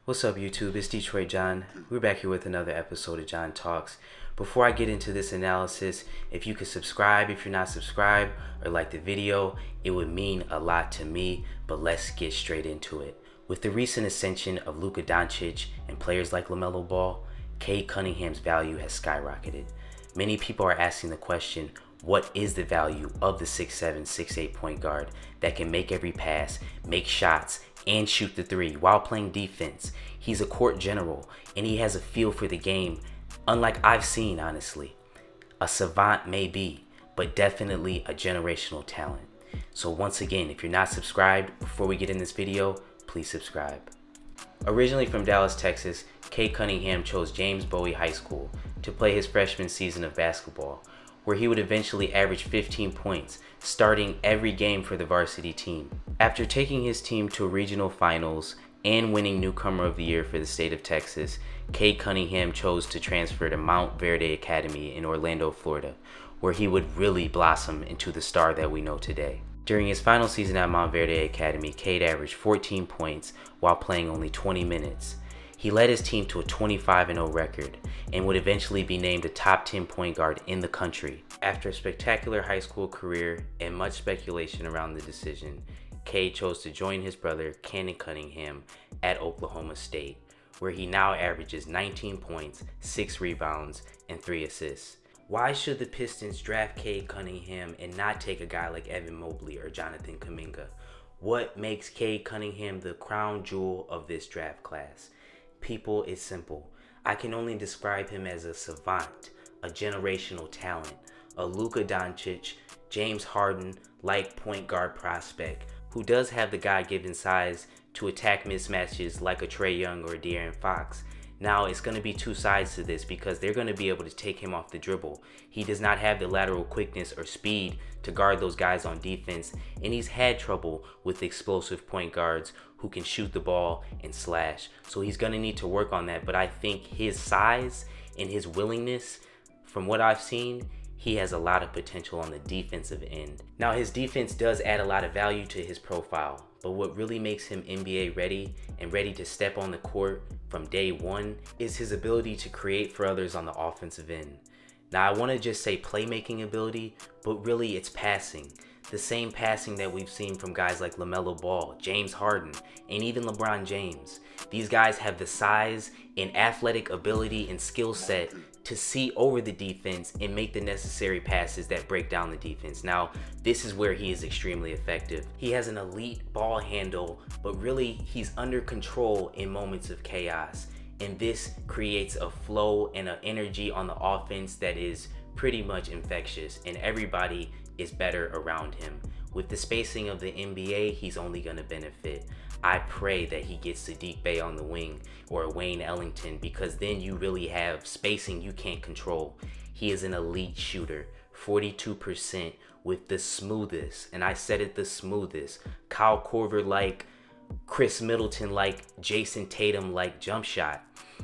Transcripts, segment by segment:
What's up YouTube, it's Detroit John. We're back here with another episode of John Talks. Before I get into this analysis, if you could subscribe if you're not subscribed or like the video, it would mean a lot to me, but let's get straight into it. With the recent ascension of Luka Doncic and players like LaMelo Ball, Cade Cunningham's value has skyrocketed. Many people are asking the question, what is the value of the 6'7", 6'8" point guard that can make every pass, make shots, and shoot the three while playing defense? He's a court general and he has a feel for the game unlike I've seen, honestly. A savant maybe, but definitely a generational talent. So once again, if you're not subscribed, before we get in this video, please subscribe. Originally from Dallas, Texas, Cade Cunningham chose James Bowie High School to play his freshman season of basketball, where he would eventually average 15 points, starting every game for the varsity team. After taking his team to regional finals and winning Newcomer of the Year for the state of Texas, Cade Cunningham chose to transfer to Mount Verde Academy in Orlando, Florida, where he would really blossom into the star that we know today. During his final season at Mount Verde Academy, Cade averaged 14 points while playing only 20 minutes. He led his team to a 25-0 record and would eventually be named a top 10 point guard in the country. After a spectacular high school career and much speculation around the decision, Cade chose to join his brother Cade Cunningham at Oklahoma State, where he now averages 19 points, 6 rebounds, and 3 assists. Why should the Pistons draft Cade Cunningham and not take a guy like Evan Mobley or Jonathan Kuminga? What makes Cade Cunningham the crown jewel of this draft class? People, it's simple. I can only describe him as a savant, a generational talent, a Luka Doncic, James Harden-like point guard prospect who does have the God-given size to attack mismatches like a Trae Young or a De'Aaron Fox. Now, it's going to be two sides to this because they're going to be able to take him off the dribble. He does not have the lateral quickness or speed to guard those guys on defense, and he's had trouble with explosive point guards who can shoot the ball and slash. So he's going to need to work on that, but I think his size and his willingness, from what I've seen, he has a lot of potential on the defensive end. Now, his defense does add a lot of value to his profile, but what really makes him NBA ready and ready to step on the court from day one is his ability to create for others on the offensive end. Now, I want to just say playmaking ability, but really it's passing. The same passing that we've seen from guys like LaMelo Ball, James Harden, and even LeBron James. These guys have the size and athletic ability and skill set to see over the defense and make the necessary passes that break down the defense. Now, this is where he is extremely effective. He has an elite ball handle, but really he's under control in moments of chaos. And this creates a flow and an energy on the offense that is pretty much infectious, and everybody is better around him. With the spacing of the NBA, he's only going to benefit. I pray that he gets Sadiq Bey on the wing or Wayne Ellington, because then you really have spacing you can't control. He is an elite shooter, 42% with the smoothest, and I said it, the smoothest, Kyle Korver-like, Chris Middleton-like, Jason Tatum-like jump shot.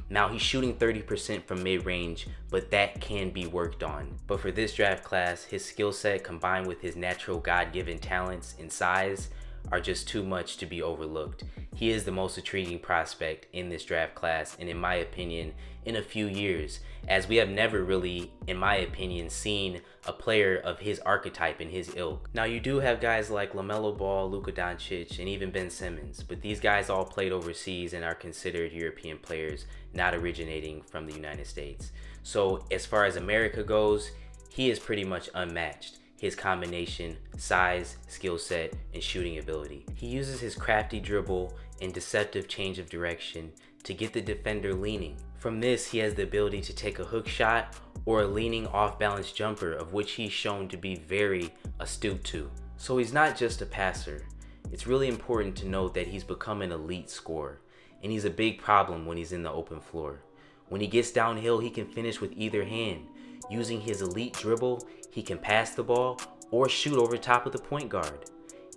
Now, he's shooting 30% from mid-range, but that can be worked on. But for this draft class, his skill set combined with his natural God-given talents and size are just too much to be overlooked. He is the most intriguing prospect in this draft class, and in my opinion, in a few years, as we have never really, in my opinion, seen a player of his archetype and his ilk. Now, you do have guys like LaMelo Ball, Luka Doncic, and even Ben Simmons, but these guys all played overseas and are considered European players, not originating from the United States. So as far as America goes, he is pretty much unmatched. His combination, size, skill set, and shooting ability. He uses his crafty dribble and deceptive change of direction to get the defender leaning. From this, he has the ability to take a hook shot or a leaning off-balance jumper, of which he's shown to be very astute to. So he's not just a passer. It's really important to note that he's become an elite scorer, and he's a big problem when he's in the open floor. When he gets downhill, he can finish with either hand. Using his elite dribble, he can pass the ball or shoot over top of the point guard.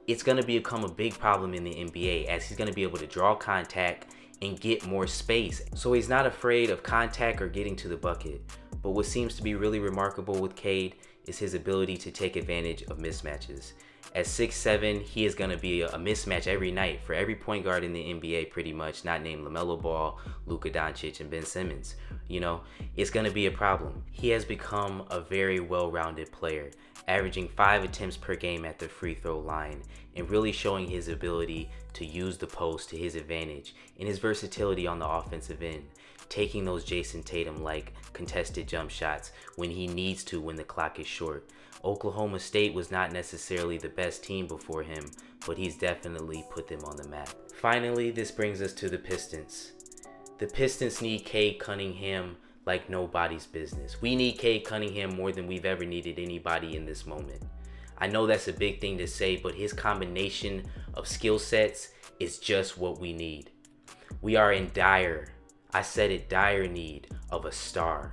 It's going to become a big problem in the NBA, as he's going to be able to draw contact and get more space. So he's not afraid of contact or getting to the bucket. But what seems to be really remarkable with Cade is his ability to take advantage of mismatches. At 6'7", he is going to be a mismatch every night for every point guard in the NBA pretty much, not named LaMelo Ball, Luka Doncic, and Ben Simmons. You know, it's going to be a problem. He has become a very well-rounded player, averaging 5 attempts per game at the free throw line and really showing his ability to use the post to his advantage and his versatility on the offensive end, taking those Jason Tatum-like contested jump shots when he needs to when the clock is short. Oklahoma State was not necessarily the best team before him, but he's definitely put them on the map. Finally, this brings us to the Pistons. The Pistons need Cade Cunningham like nobody's business. We need Cade Cunningham more than we've ever needed anybody in this moment. I know that's a big thing to say, but his combination of skill sets is just what we need. We are in dire need of a star,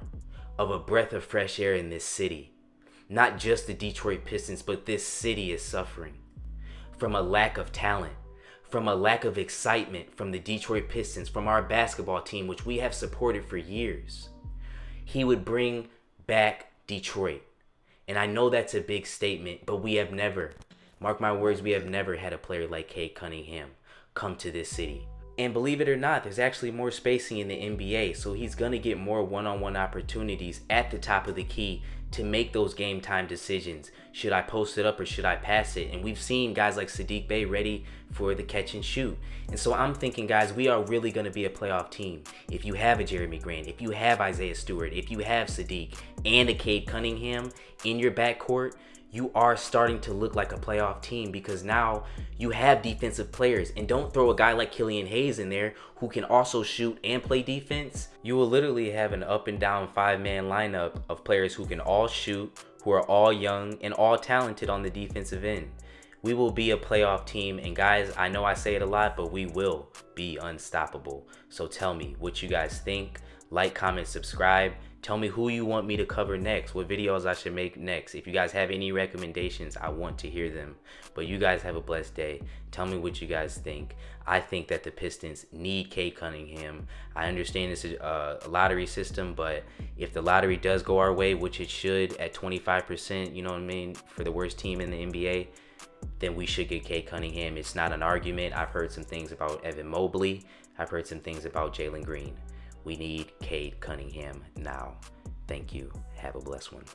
of a breath of fresh air in this city. Not just the Detroit Pistons, but this city is suffering from a lack of talent, from a lack of excitement from the Detroit Pistons, from our basketball team, which we have supported for years. He would bring back Detroit. And I know that's a big statement, but we have never, mark my words, we have never had a player like Cade Cunningham come to this city. And believe it or not, there's actually more spacing in the NBA, so he's going to get more one-on-one opportunities at the top of the key to make those game time decisions. Should I post it up or should I pass it? And we've seen guys like Sadiq Bey ready for the catch and shoot. And so I'm thinking, guys, we are really going to be a playoff team if you have a Jeremy Grant, if you have Isaiah Stewart, if you have Sadiq and a Cade Cunningham in your backcourt. You are starting to look like a playoff team because now you have defensive players. And don't throw a guy like Killian Hayes in there who can also shoot and play defense. You will literally have an up and down 5-man lineup of players who can all shoot, who are all young and all talented on the defensive end. We will be a playoff team, and guys, I know I say it a lot, but we will be unstoppable. So tell me what you guys think. Like, comment, subscribe. Tell me who you want me to cover next, what videos I should make next. If you guys have any recommendations, I want to hear them. But you guys have a blessed day. Tell me what you guys think. I think that the Pistons need Cade Cunningham. I understand this is a lottery system, but if the lottery does go our way, which it should at 25%, you know what I mean, for the worst team in the NBA, then we should get Cade Cunningham. It's not an argument. I've heard some things about Evan Mobley. I've heard some things about Jalen Green. We need Cade Cunningham now. Thank you. Have a blessed one.